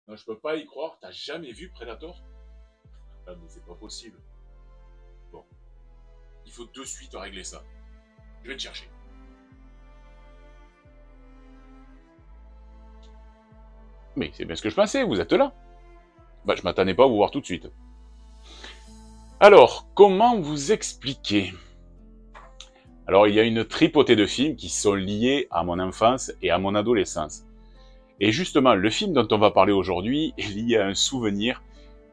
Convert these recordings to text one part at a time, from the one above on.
Non, je peux pas y croire, t'as jamais vu Predator? Ah, mais c'est pas possible. Bon, il faut de suite régler ça. Je vais te chercher. Mais c'est bien ce que je pensais, vous êtes là. Bah, je m'attendais pas à vous voir tout de suite. Alors, comment vous expliquer? Alors, il y a une tripotée de films qui sont liés à mon enfance et à mon adolescence. Et justement, le film dont on va parler aujourd'hui est lié à un souvenir,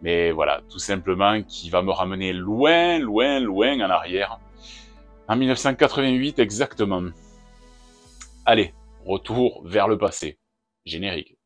mais voilà, tout simplement, qui va me ramener loin, loin, loin en arrière. En 1988 exactement. Allez, retour vers le passé. Générique.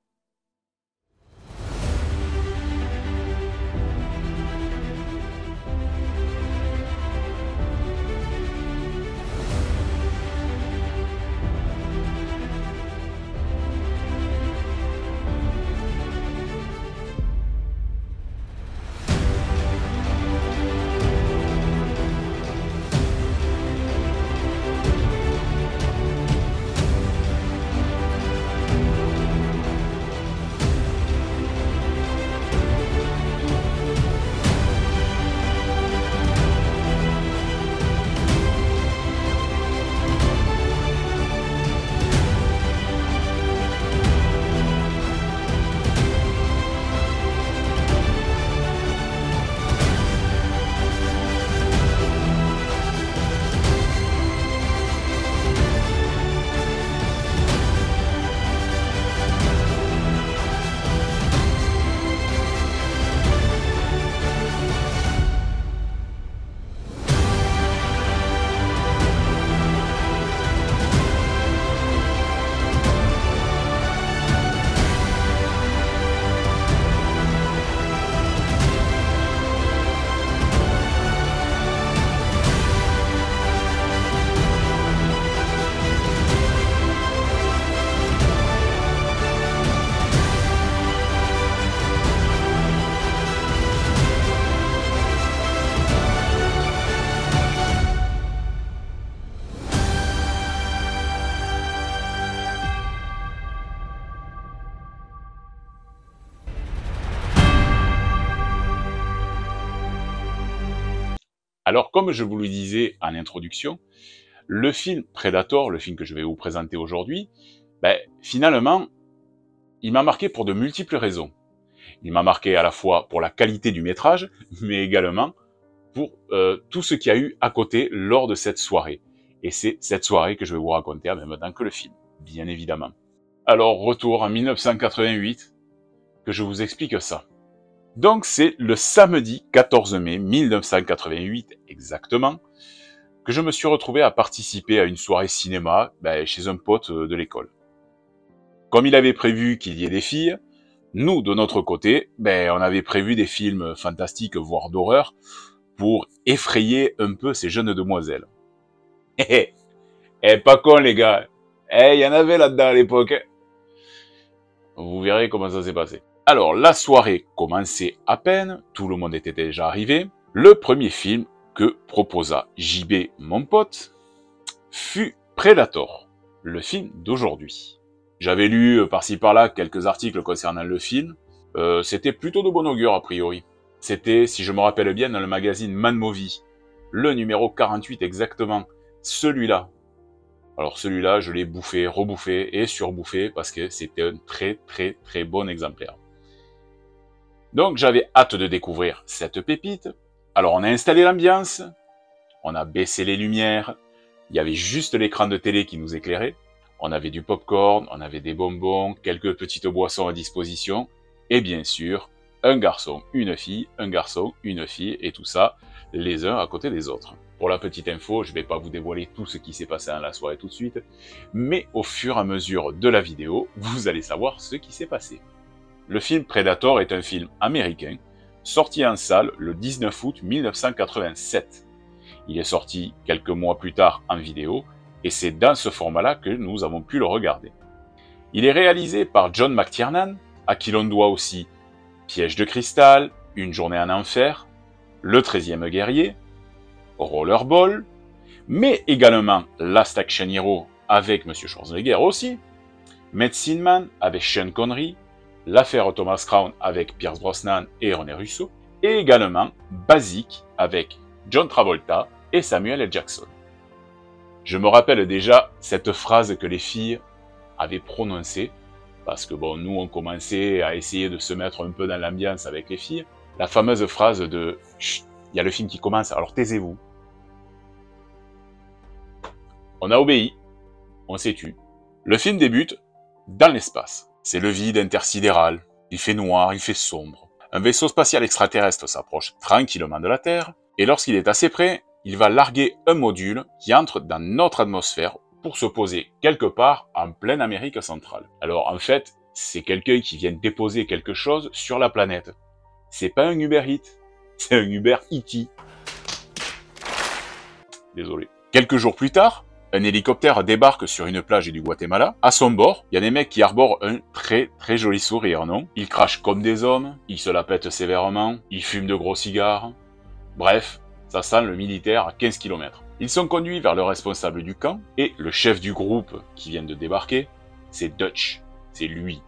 Alors, comme je vous le disais en introduction, le film Predator, le film que je vais vous présenter aujourd'hui, finalement, il m'a marqué pour de multiples raisons. Il m'a marqué à la fois pour la qualité du métrage, mais également pour tout ce qu'il y a eu à côté lors de cette soirée. Et c'est cette soirée que je vais vous raconter en même temps que le film, bien évidemment. Alors, retour en 1988, que je vous explique ça. Donc c'est le samedi 14 mai 1988 exactement, que je me suis retrouvé à participer à une soirée cinéma chez un pote de l'école. Comme il avait prévu qu'il y ait des filles, nous, de notre côté, on avait prévu des films fantastiques, voire d'horreur, pour effrayer un peu ces jeunes demoiselles. Pas con les gars, y en avait là-dedans à l'époque. Vous verrez comment ça s'est passé. Alors, la soirée commençait à peine, tout le monde était déjà arrivé. Le premier film que proposa JB, mon pote, fut Predator, le film d'aujourd'hui. J'avais lu par-ci par-là quelques articles concernant le film. C'était plutôt de bon augure a priori. C'était, si je me rappelle bien, dans le magazine Man Movie, le numéro 48 exactement, celui-là. Alors celui-là, je l'ai bouffé, rebouffé et surbouffé parce que c'était un très très très bon exemplaire. Donc j'avais hâte de découvrir cette pépite. Alors on a installé l'ambiance, on a baissé les lumières, il y avait juste l'écran de télé qui nous éclairait, on avait du popcorn, on avait des bonbons, quelques petites boissons à disposition, et bien sûr, un garçon, une fille, et tout ça, les uns à côté des autres. Pour la petite info, je ne vais pas vous dévoiler tout ce qui s'est passé dans la soirée tout de suite, mais au fur et à mesure de la vidéo, vous allez savoir ce qui s'est passé. Le film Predator est un film américain, sorti en salle le 19 août 1987. Il est sorti quelques mois plus tard en vidéo, et c'est dans ce format-là que nous avons pu le regarder. Il est réalisé par John McTiernan, à qui l'on doit aussi Piège de cristal, Une journée en enfer, Le 13e guerrier, Rollerball, mais également Last Action Hero avec M. Schwarzenegger aussi, Medicine Man avec Sean Connery, L'affaire Thomas Crown avec Pierce Brosnan et René Russo, et également Basic avec John Travolta et Samuel L. Jackson. Je me rappelle déjà cette phrase que les filles avaient prononcée, parce que bon, nous on commençait à essayer de se mettre un peu dans l'ambiance avec les filles, la fameuse phrase de « Chut, il y a le film qui commence, alors taisez-vous ». On a obéi, on s'est tu. Le film débute dans l'espace. C'est le vide intersidéral, il fait noir, il fait sombre. Un vaisseau spatial extraterrestre s'approche tranquillement de la Terre, et lorsqu'il est assez près, il va larguer un module qui entre dans notre atmosphère pour se poser quelque part en pleine Amérique centrale. Alors en fait, c'est quelqu'un qui vient déposer quelque chose sur la planète. C'est pas un Uber Eats, c'est un Uber E.T. Désolé. Quelques jours plus tard, un hélicoptère débarque sur une plage du Guatemala. À son bord, il y a des mecs qui arborent un très joli sourire, non? Ils crachent comme des hommes, ils se la pètent sévèrement, ils fument de gros cigares. Bref, ça sent le militaire à 15 km. Ils sont conduits vers le responsable du camp, et le chef du groupe qui vient de débarquer, c'est Dutch. C'est lui.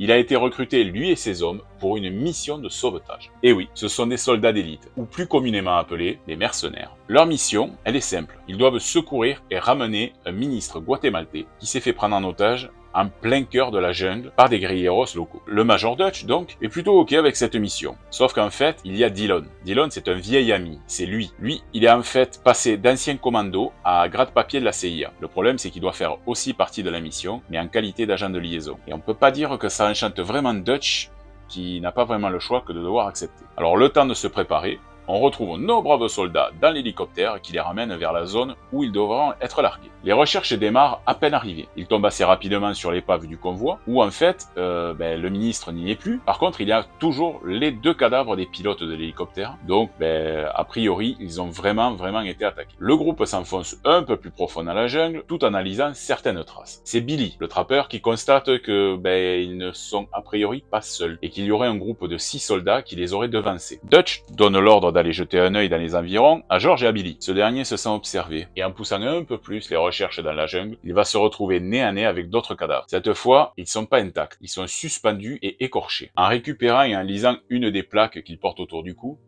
Il a été recruté, lui et ses hommes, pour une mission de sauvetage. Et oui, ce sont des soldats d'élite, ou plus communément appelés des mercenaires. Leur mission, elle est simple. Ils doivent secourir et ramener un ministre guatémaltais qui s'est fait prendre en otage en plein cœur de la jungle par des guerrilleros locaux. Le Major Dutch, donc, est plutôt ok avec cette mission. Sauf qu'en fait, il y a Dillon. Dillon, c'est un vieil ami. C'est lui. Lui, il est en fait passé d'ancien commando à gratte-papier de la CIA. Le problème, c'est qu'il doit faire aussi partie de la mission, mais en qualité d'agent de liaison. Et on peut pas dire que ça enchante vraiment Dutch, qui n'a pas vraiment le choix que de devoir accepter. Alors, le temps de se préparer, on retrouve nos braves soldats dans l'hélicoptère qui les ramène vers la zone où ils devront être largués. Les recherches démarrent à peine arrivés. Ils tombent assez rapidement sur l'épave du convoi, où en fait, le ministre n'y est plus. Par contre, il y a toujours les 2 cadavres des pilotes de l'hélicoptère. Donc, a priori, ils ont vraiment été attaqués. Le groupe s'enfonce un peu plus profond dans la jungle, tout en analysant certaines traces. C'est Billy, le trappeur, qui constate que, ils ne sont a priori pas seuls, et qu'il y aurait un groupe de 6 soldats qui les auraient devancés. Dutch donne l'ordre d'aller jeter un œil dans les environs à George et à Billy. Ce dernier se sent observé, et en poussant un peu plus les recherches dans la jungle, il va se retrouver nez à nez avec d'autres cadavres. Cette fois, ils sont pas intacts, ils sont suspendus et écorchés. En récupérant et en lisant une des plaques qu'il porte autour du cou,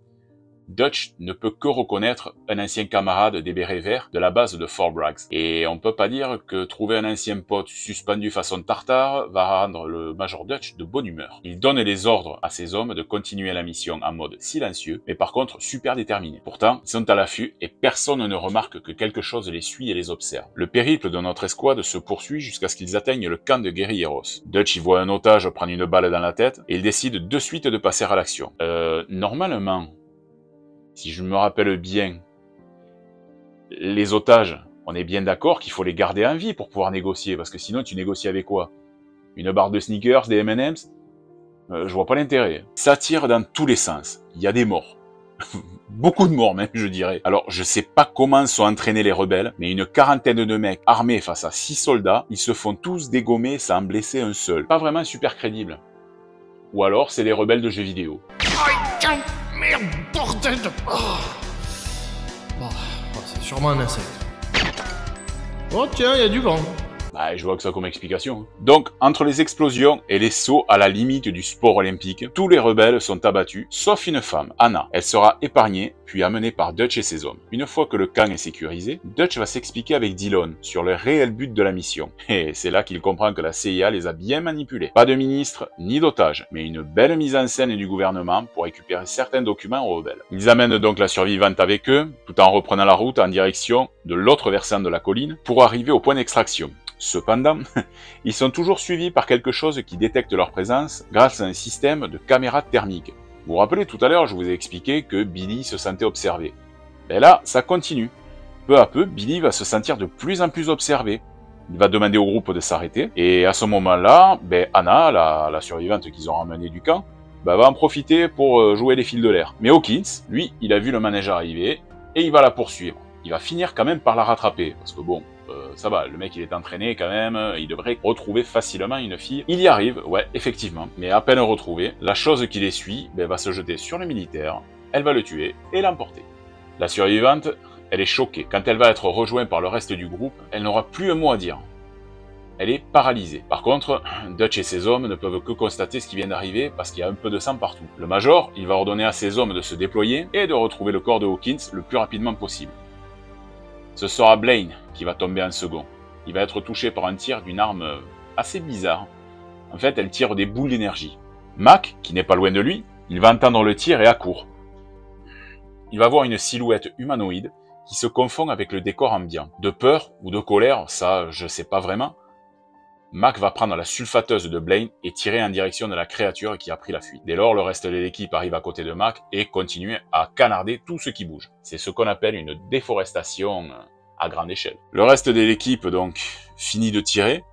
Dutch ne peut que reconnaître un ancien camarade des bérets verts de la base de Fort Bragg. Et on peut pas dire que trouver un ancien pote suspendu façon tartare va rendre le Major Dutch de bonne humeur. Il donne les ordres à ses hommes de continuer la mission en mode silencieux, mais par contre super déterminé. Pourtant, ils sont à l'affût et personne ne remarque que quelque chose les suit et les observe. Le périple de notre escouade se poursuit jusqu'à ce qu'ils atteignent le camp de guerrilleros. Dutch y voit un otage prendre une balle dans la tête et il décide de suite de passer à l'action. Normalement, si je me rappelle bien, les otages, on est bien d'accord qu'il faut les garder en vie pour pouvoir négocier, parce que sinon tu négocies avec quoi? Une barre de sneakers, des M&M's? Je vois pas l'intérêt. Ça tire dans tous les sens. Il y a des morts. Beaucoup de morts même, je dirais. Alors, je sais pas comment sont entraînés les rebelles, mais une quarantaine de mecs armés face à 6 soldats, ils se font tous dégommer sans en blesser un seul. Pas vraiment super crédible. Ou alors, c'est les rebelles de jeux vidéo. Merde, bordel de... Bon, c'est sûrement un insecte. Oh tiens, il y a du vent. Je vois que ça comme explication. Donc, entre les explosions et les sauts à la limite du sport olympique, tous les rebelles sont abattus, sauf une femme, Anna. Elle sera épargnée, puis amenée par Dutch et ses hommes. Une fois que le camp est sécurisé, Dutch va s'expliquer avec Dillon sur le réel but de la mission. Et c'est là qu'il comprend que la CIA les a bien manipulés. Pas de ministre, ni d'otages, mais une belle mise en scène du gouvernement pour récupérer certains documents aux rebelles. Ils amènent donc la survivante avec eux, tout en reprenant la route en direction de l'autre versant de la colline, pour arriver au point d'extraction. Cependant, ils sont toujours suivis par quelque chose qui détecte leur présence grâce à un système de caméras thermiques. Vous vous rappelez, tout à l'heure, je vous ai expliqué que Billy se sentait observé. Là, ça continue. Peu à peu, Billy va se sentir de plus en plus observé. Il va demander au groupe de s'arrêter, et à ce moment-là, Anna, la survivante qu'ils ont ramenée du camp, va en profiter pour jouer les fils de l'air. Mais Hawkins, lui, il a vu le manège arriver, et il va la poursuivre. Il va finir quand même par la rattraper, parce que bon, ça va, le mec il est entraîné quand même, il devrait retrouver facilement une fille. Il y arrive, ouais, effectivement, mais à peine retrouvé, la chose qui les suit va se jeter sur le militaire, elle va le tuer et l'emporter. La survivante, elle est choquée. Quand elle va être rejointe par le reste du groupe, elle n'aura plus un mot à dire. elle est paralysée. Par contre, Dutch et ses hommes ne peuvent que constater ce qui vient d'arriver parce qu'il y a un peu de sang partout. Le Major, il va ordonner à ses hommes de se déployer et de retrouver le corps de Hawkins le plus rapidement possible. Ce sera Blaine qui va tomber en second. Il va être touché par un tir d'une arme assez bizarre. En fait, elle tire des boules d'énergie. Mac, qui n'est pas loin de lui, il va entendre le tir et accourt. Il va voir une silhouette humanoïde qui se confond avec le décor ambiant. De peur ou de colère, ça je sais pas vraiment, Mac va prendre la sulfateuse de Blaine et tirer en direction de la créature qui a pris la fuite. Dès lors, le reste de l'équipe arrive à côté de Mac et continue à canarder tout ce qui bouge. C'est ce qu'on appelle une déforestation à grande échelle. Le reste de l'équipe donc finit de tirer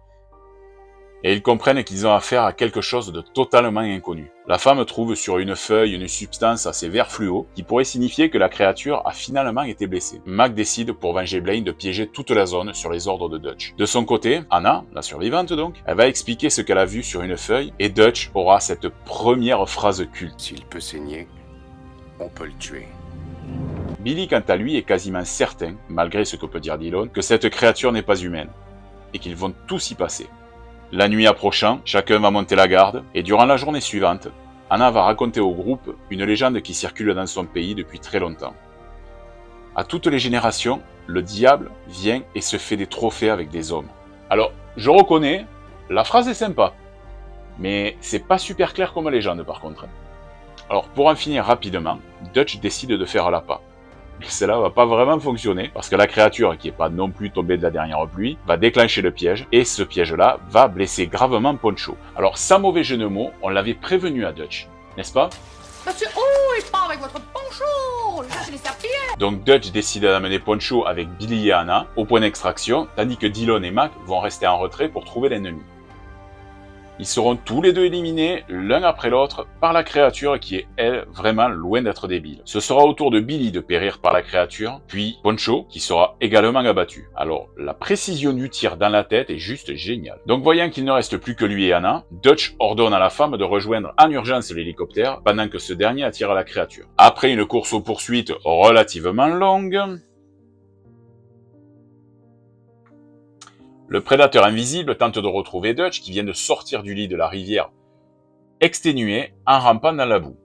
et ils comprennent qu'ils ont affaire à quelque chose de totalement inconnu. La femme trouve sur une feuille une substance assez vert fluo qui pourrait signifier que la créature a finalement été blessée. Mac décide pour venger Blaine de piéger toute la zone sur les ordres de Dutch. De son côté, Anna, la survivante donc, elle va expliquer ce qu'elle a vu sur une feuille et Dutch aura cette première phrase culte. S'il peut saigner, on peut le tuer. Billy, quant à lui, est quasiment certain, malgré ce que peut dire Dillon, que cette créature n'est pas humaine et qu'ils vont tous y passer. La nuit approchant, chacun va monter la garde, et durant la journée suivante, Anna va raconter au groupe une légende qui circule dans son pays depuis très longtemps. À toutes les générations, le diable vient et se fait des trophées avec des hommes. Alors, je reconnais, la phrase est sympa, mais c'est pas super clair comme légende par contre. Alors, pour en finir rapidement, Dutch décide de faire l'appât. Mais cela va pas vraiment fonctionner, parce que la créature, qui est pas non plus tombée de la dernière pluie, va déclencher le piège, et ce piège-là va blesser gravement Poncho. Alors, sans mauvais jeu de mots, on l'avait prévenu à Dutch, n'est-ce pas? Monsieur, oh, et pas avec votre poncho, le chercher les serpillères. Donc Dutch décide d'amener Poncho avec Billy et Anna au point d'extraction, tandis que Dillon et Mac vont rester en retrait pour trouver l'ennemi. Ils seront tous les deux éliminés, l'un après l'autre, par la créature qui est, elle, vraiment loin d'être débile. Ce sera au tour de Billy de périr par la créature, puis Poncho, qui sera également abattu. Alors, la précision du tir dans la tête est juste géniale. Donc voyant qu'il ne reste plus que lui et Anna, Dutch ordonne à la femme de rejoindre en urgence l'hélicoptère, pendant que ce dernier attire la créature. Après une course aux poursuites relativement longue, le prédateur invisible tente de retrouver Dutch qui vient de sortir du lit de la rivière exténué en rampant dans la boue.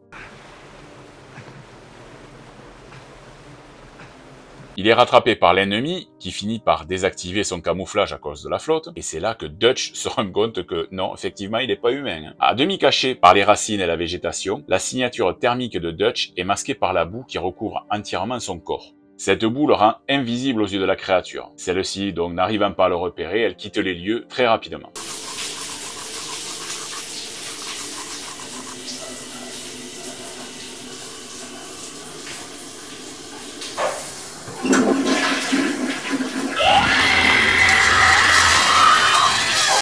Il est rattrapé par l'ennemi qui finit par désactiver son camouflage à cause de la flotte et c'est là que Dutch se rend compte que non, effectivement, il n'est pas humain. À demi caché par les racines et la végétation, la signature thermique de Dutch est masquée par la boue qui recouvre entièrement son corps. Cette boue le rend invisible aux yeux de la créature. Celle-ci, donc n'arrivant pas à le repérer, elle quitte les lieux très rapidement.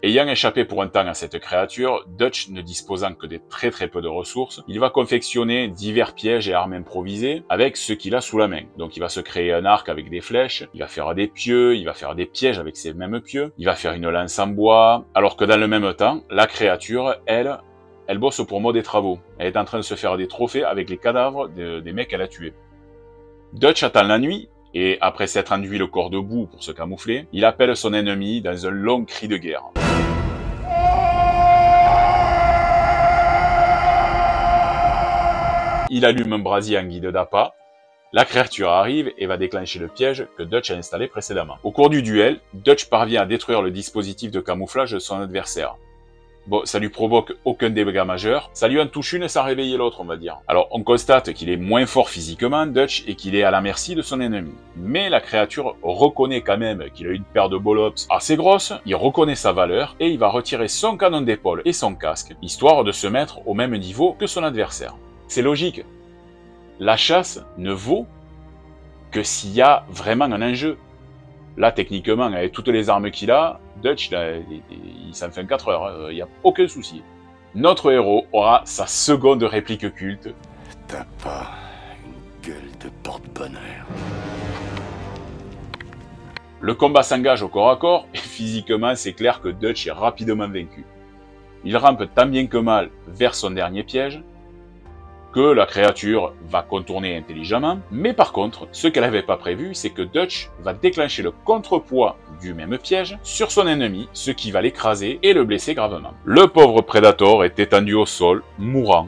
Ayant échappé pour un temps à cette créature, Dutch ne disposant que de très peu de ressources, il va confectionner divers pièges et armes improvisées avec ce qu'il a sous la main. Donc il va se créer un arc avec des flèches, il va faire des pieux, il va faire des pièges avec ces mêmes pieux, il va faire une lance en bois, alors que dans le même temps, la créature, elle bosse pour mot des travaux. Elle est en train de se faire des trophées avec les cadavres des mecs qu'elle a tués. Dutch attend la nuit, et après s'être enduit le corps de boue pour se camoufler, il appelle son ennemi dans un long cri de guerre. Il allume un brasier en guide d'appât, la créature arrive et va déclencher le piège que Dutch a installé précédemment. Au cours du duel, Dutch parvient à détruire le dispositif de camouflage de son adversaire. Bon, ça lui provoque aucun dégât majeur, ça lui en touche une sans réveiller l'autre, on va dire. Alors, on constate qu'il est moins fort physiquement, Dutch, et qu'il est à la merci de son ennemi. Mais la créature reconnaît quand même qu'il a une paire de bolops assez grosse, il reconnaît sa valeur, et il va retirer son canon d'épaule et son casque, histoire de se mettre au même niveau que son adversaire. C'est logique. La chasse ne vaut que s'il y a vraiment un enjeu. Là, techniquement, avec toutes les armes qu'il a, Dutch, il s'en fait en 4 heures, il n'y a aucun souci. Notre héros aura sa seconde réplique culte. T'as pas une gueule de porte-bonheur. Le combat s'engage au corps à corps, et physiquement, c'est clair que Dutch est rapidement vaincu. Il rampe tant bien que mal vers son dernier piège, que la créature va contourner intelligemment, mais par contre, ce qu'elle n'avait pas prévu, c'est que Dutch va déclencher le contrepoids du même piège sur son ennemi, ce qui va l'écraser et le blesser gravement. Le pauvre Predator est étendu au sol, mourant.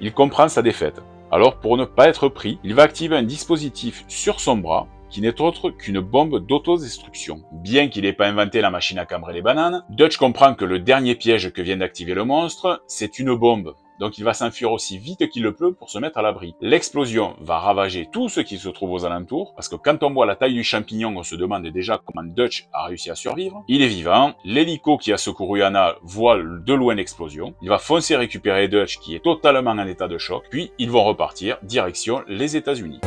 Il comprend sa défaite. Alors, pour ne pas être pris, il va activer un dispositif sur son bras qui n'est autre qu'une bombe d'autodestruction. Bien qu'il n'ait pas inventé la machine à cambrer les bananes, Dutch comprend que le dernier piège que vient d'activer le monstre, c'est une bombe. Donc il va s'enfuir aussi vite qu'il le peut pour se mettre à l'abri. L'explosion va ravager tout ce qui se trouve aux alentours, parce que quand on voit la taille du champignon, on se demande déjà comment Dutch a réussi à survivre. Il est vivant, l'hélico qui a secouru Anna voit de loin l'explosion, il va foncer récupérer Dutch qui est totalement en état de choc, puis ils vont repartir direction les États-Unis.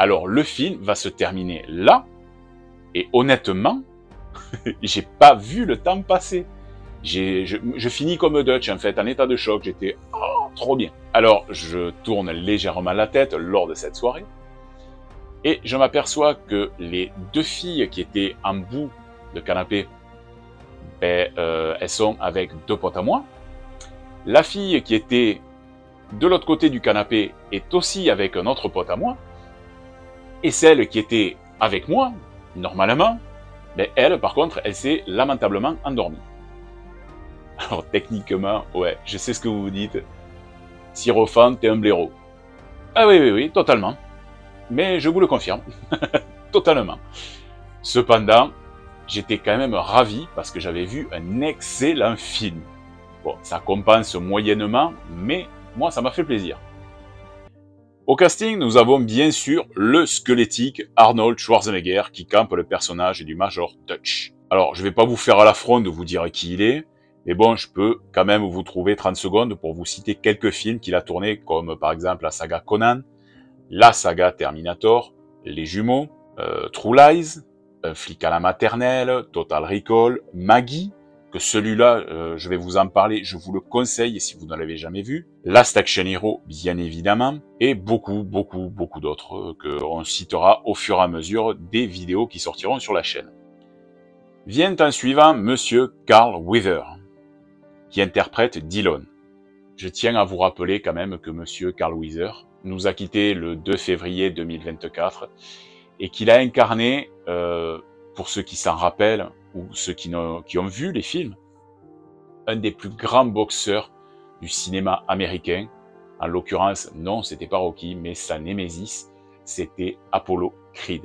Alors le film va se terminer là, et honnêtement, j'ai pas vu le temps passer. Je finis comme Dutch en fait, en état de choc, j'étais trop bien. Alors je tourne légèrement la tête lors de cette soirée, et je m'aperçois que les deux filles qui étaient en bout de canapé, elles sont avec deux potes à moi. La fille qui était de l'autre côté du canapé est aussi avec un autre pote à moi. Et celle qui était avec moi, normalement, elle, par contre, elle s'est lamentablement endormie. Alors, techniquement, ouais, je sais ce que vous vous dites. Sirophant, t'es un blaireau. Ah oui, totalement. Mais je vous le confirme, totalement. Cependant, j'étais quand même ravi parce que j'avais vu un excellent film. Bon, ça compense moyennement, mais moi, ça m'a fait plaisir. Au casting, nous avons bien sûr le squelettique Arnold Schwarzenegger qui campe le personnage du Major Dutch. Alors, je vais pas vous faire à l'affront de vous dire qui il est, mais bon, je peux quand même vous trouver 30 secondes pour vous citer quelques films qu'il a tournés, comme par exemple la saga Conan, la saga Terminator, Les Jumeaux, True Lies, Un flic à la maternelle, Total Recall, Maggie, que celui-là, je vais vous en parler, je vous le conseille si vous ne l'avez jamais vu. Last Action Hero, bien évidemment, et beaucoup d'autres qu'on citera au fur et à mesure des vidéos qui sortiront sur la chaîne. Vient en suivant Monsieur Carl Weathers, qui interprète Dillon. Je tiens à vous rappeler quand même que Monsieur Carl Weathers nous a quittés le 2 février 2024 et qu'il a incarné, pour ceux qui s'en rappellent, ou ceux qui ont vu les films, un des plus grands boxeurs du cinéma américain. En l'occurrence, non, c'était pas Rocky, mais sa némésis, c'était Apollo Creed,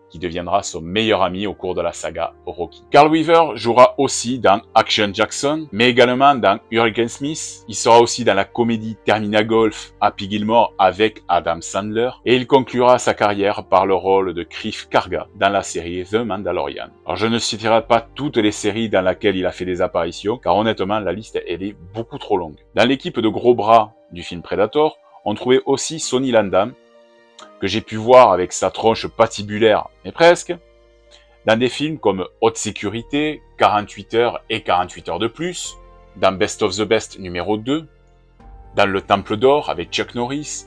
qui deviendra son meilleur ami au cours de la saga Rocky. Carl Weathers jouera aussi dans Action Jackson, mais également dans Hurricane Smith. Il sera aussi dans la comédie Terminal Golf Happy Gilmore avec Adam Sandler, et il conclura sa carrière par le rôle de Greef Karga dans la série The Mandalorian. Alors je ne citerai pas toutes les séries dans lesquelles il a fait des apparitions, car honnêtement la liste elle est beaucoup trop longue. Dans l'équipe de gros bras du film Predator, on trouvait aussi Sonny Landham, que j'ai pu voir avec sa tronche patibulaire, mais presque, dans des films comme Haute Sécurité, 48 heures et 48 heures de plus, dans Best of the Best numéro 2, dans Le Temple d'Or avec Chuck Norris,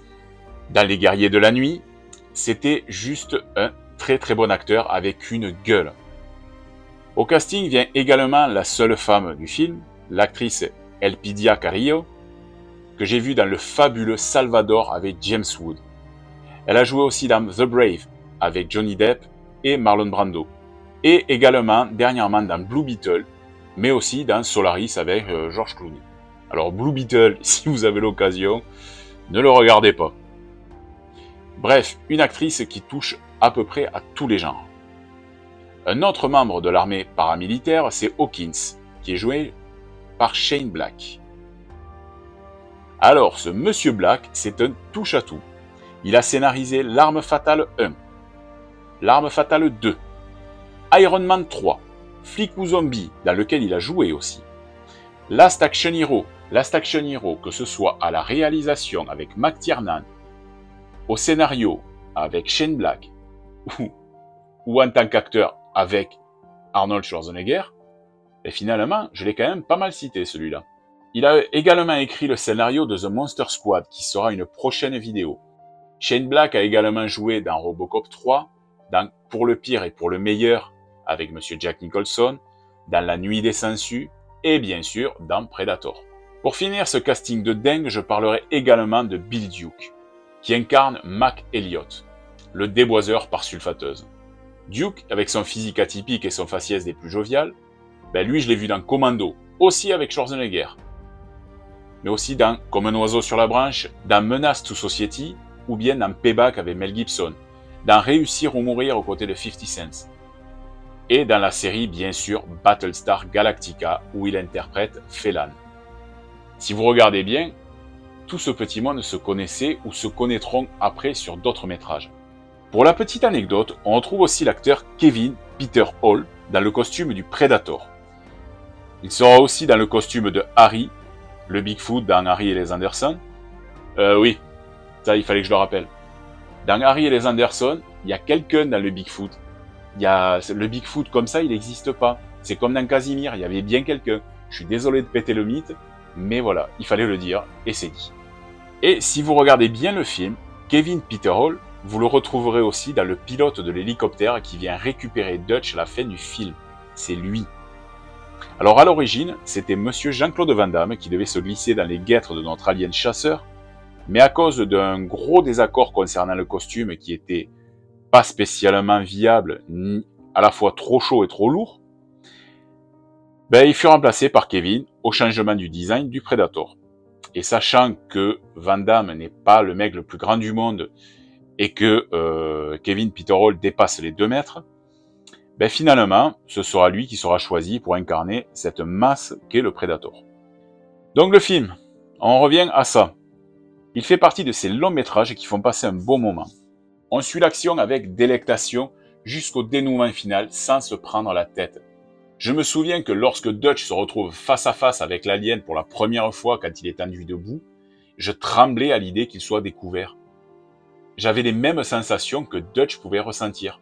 dans Les Guerriers de la Nuit. C'était juste un très bon acteur avec une gueule. Au casting vient également la seule femme du film, l'actrice Elpidia Carrillo, que j'ai vue dans le fabuleux Salvador avec James Wood. Elle a joué aussi dans The Brave avec Johnny Depp et Marlon Brando. Et également, dernièrement, dans Blue Beetle, mais aussi dans Solaris avec George Clooney. Alors Blue Beetle, si vous avez l'occasion, ne le regardez pas. Bref, une actrice qui touche à peu près à tous les genres. Un autre membre de l'armée paramilitaire, c'est Hawkins, qui est joué par Shane Black. Alors, ce Monsieur Black, c'est un touche-à-tout. Il a scénarisé L'Arme Fatale 1, L'Arme Fatale 2, Iron Man 3, Flic ou Zombie, dans lequel il a joué aussi, Last Action Hero, que ce soit à la réalisation avec McTiernan, au scénario avec Shane Black, ou en tant qu'acteur avec Arnold Schwarzenegger, et finalement, je l'ai quand même pas mal cité celui-là. Il a également écrit le scénario de The Monster Squad, qui sera une prochaine vidéo. Shane Black a également joué dans Robocop 3, dans Pour le pire et pour le meilleur avec Monsieur Jack Nicholson, dans La Nuit des Sangsues et bien sûr dans Predator. Pour finir ce casting de dingue, je parlerai également de Bill Duke, qui incarne Mac Elliott, le déboiseur par sulfateuse. Duke, avec son physique atypique et son faciès des plus joviales, lui je l'ai vu dans Commando, aussi avec Schwarzenegger, mais aussi dans Comme un oiseau sur la branche, dans Menace to Society, ou bien dans Payback avec Mel Gibson, dans Réussir ou mourir aux côtés de 50 Cent, et dans la série bien sûr Battlestar Galactica, où il interprète Phelan. Si vous regardez bien, tout ce petit monde se connaissait ou se connaîtront après sur d'autres métrages. Pour la petite anecdote, on retrouve aussi l'acteur Kevin Peter Hall dans le costume du Predator. Il sera aussi dans le costume de Harry, le Bigfoot dans Harry et les Anderson. Oui, ça il fallait que je le rappelle. Dans Harry et les Anderson, il y a quelqu'un dans le Bigfoot. Le Bigfoot comme ça, il n'existe pas. C'est comme dans Casimir, il y avait bien quelqu'un. Je suis désolé de péter le mythe, mais voilà, il fallait le dire, et c'est dit. Et si vous regardez bien le film, Kevin Peter Hall, vous le retrouverez aussi dans le pilote de l'hélicoptère qui vient récupérer Dutch à la fin du film. C'est lui. Alors à l'origine, c'était monsieur Jean-Claude Van Damme qui devait se glisser dans les guêtres de notre alien chasseur, mais à cause d'un gros désaccord concernant le costume qui était pas spécialement viable, ni à la fois trop chaud et trop lourd, il fut remplacé par Kevin au changement du design du Predator. Et sachant que Van Damme n'est pas le mec le plus grand du monde et que Kevin Peter Hall dépasse les 2 mètres, finalement, ce sera lui qui sera choisi pour incarner cette masse qu'est le Predator. Donc le film, on revient à ça. Il fait partie de ces longs métrages qui font passer un bon moment. On suit l'action avec délectation jusqu'au dénouement final sans se prendre la tête. Je me souviens que lorsque Dutch se retrouve face à face avec l'alien pour la première fois quand il est tendu debout, je tremblais à l'idée qu'il soit découvert. J'avais les mêmes sensations que Dutch pouvait ressentir.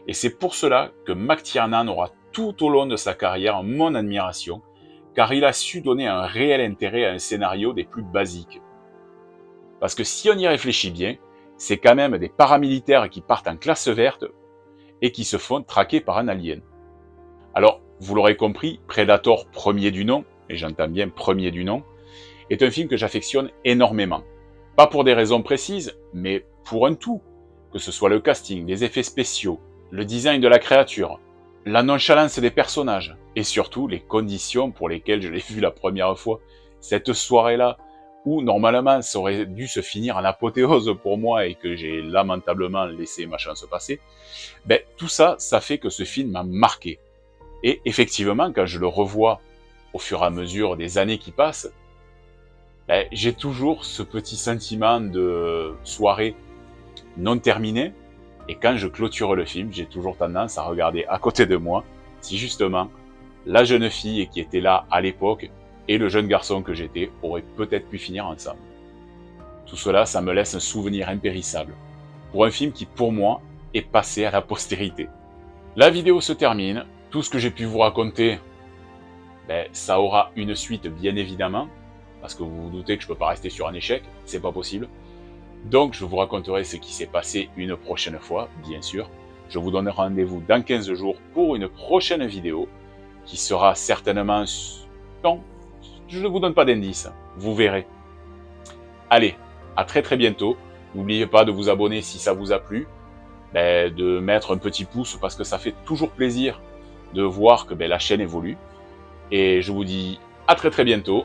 Et c'est pour cela que McTiernan aura tout au long de sa carrière mon admiration, car il a su donner un réel intérêt à un scénario des plus basiques. Parce que si on y réfléchit bien, c'est quand même des paramilitaires qui partent en classe verte et qui se font traquer par un alien. Alors, vous l'aurez compris, Predator premier du nom, et j'entends bien premier du nom, est un film que j'affectionne énormément. Pas pour des raisons précises, mais pour un tout. Que ce soit le casting, les effets spéciaux, le design de la créature, la nonchalance des personnages, et surtout les conditions pour lesquelles je l'ai vu la première fois. Cette soirée-là, où normalement ça aurait dû se finir en apothéose pour moi et que j'ai lamentablement laissé ma chance passer, tout ça, ça fait que ce film m'a marqué. Et effectivement, quand je le revois au fur et à mesure des années qui passent, j'ai toujours ce petit sentiment de soirée non terminée. Et quand je clôture le film, j'ai toujours tendance à regarder à côté de moi si justement la jeune fille qui était là à l'époque et le jeune garçon que j'étais auraient peut-être pu finir ensemble. Tout cela, ça me laisse un souvenir impérissable pour un film qui, pour moi, est passé à la postérité. La vidéo se termine. Tout ce que j'ai pu vous raconter, ça aura une suite bien évidemment, parce que vous vous doutez que je ne peux pas rester sur un échec, c'est pas possible. Donc je vous raconterai ce qui s'est passé une prochaine fois, bien sûr. Je vous donne rendez-vous dans 15 jours pour une prochaine vidéo, qui sera certainement... Non, je ne vous donne pas d'indice, vous verrez. Allez, à très très bientôt. N'oubliez pas de vous abonner si ça vous a plu, de mettre un petit pouce parce que ça fait toujours plaisir de voir que la chaîne évolue. Et je vous dis à très très bientôt.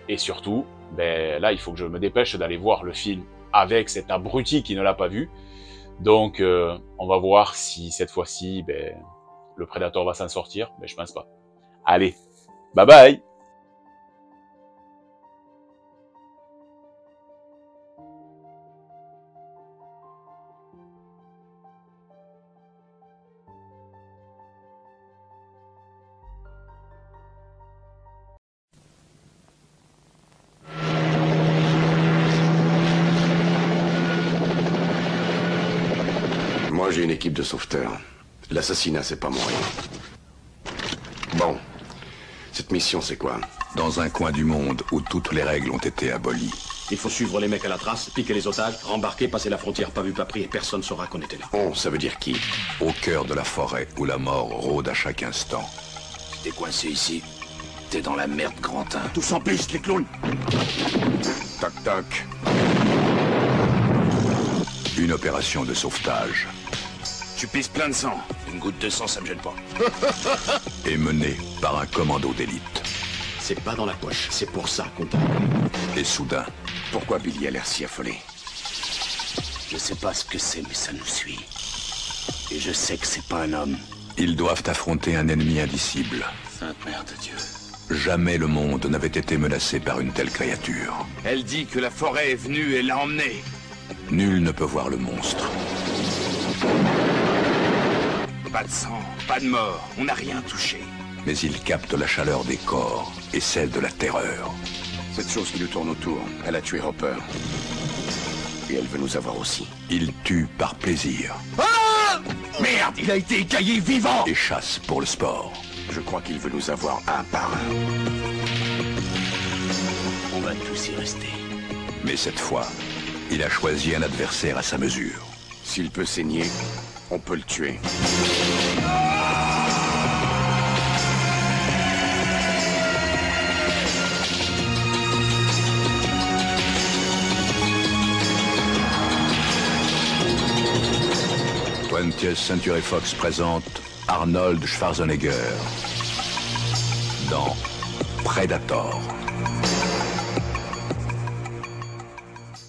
Et surtout, là il faut que je me dépêche d'aller voir le film avec cet abruti qui ne l'a pas vu. Donc on va voir si cette fois-ci le Predator va s'en sortir. Je pense pas. Allez, bye bye. Moi, j'ai une équipe de sauveteurs. L'assassinat, c'est pas mon rien. Bon. Cette mission, c'est quoi? Dans un coin du monde où toutes les règles ont été abolies. Il faut suivre les mecs à la trace, piquer les otages, rembarquer, passer la frontière pas vu pas pris et personne saura qu'on était là. On, ça veut dire qui? Au cœur de la forêt où la mort rôde à chaque instant. T'es coincé ici. T'es dans la merde, Grantin. Tous en piste, les clowns. Toc toc. Une opération de sauvetage Tu pisses plein de sang. Une goutte de sang, ça me gêne pas. est menée par un commando d'élite. C'est pas dans la poche, c'est pour ça qu'on t'a... Et soudain, Pourquoi Billy a l'air si affolé? Je sais pas ce que c'est, mais ça nous suit. Et je sais que c'est pas un homme. ils doivent affronter un ennemi indicible. Sainte Mère de Dieu. Jamais le monde n'avait été menacé par une telle créature. Elle dit que la forêt est venue et l'a emmené. Nul ne peut voir le monstre. Pas de sang, pas de mort, on n'a rien touché. Mais il capte la chaleur des corps et celle de la terreur. Cette chose qui nous tourne autour, elle a tué Hopper. Et elle veut nous avoir aussi. Il tue par plaisir Merde, il a été écaillé vivant! et chasse pour le sport. Je crois qu'il veut nous avoir un par un. On va tous y rester. Mais cette fois, il a choisi un adversaire à sa mesure. S'il peut saigner, on peut le tuer. th Century Fox présente Arnold Schwarzenegger dans Predator.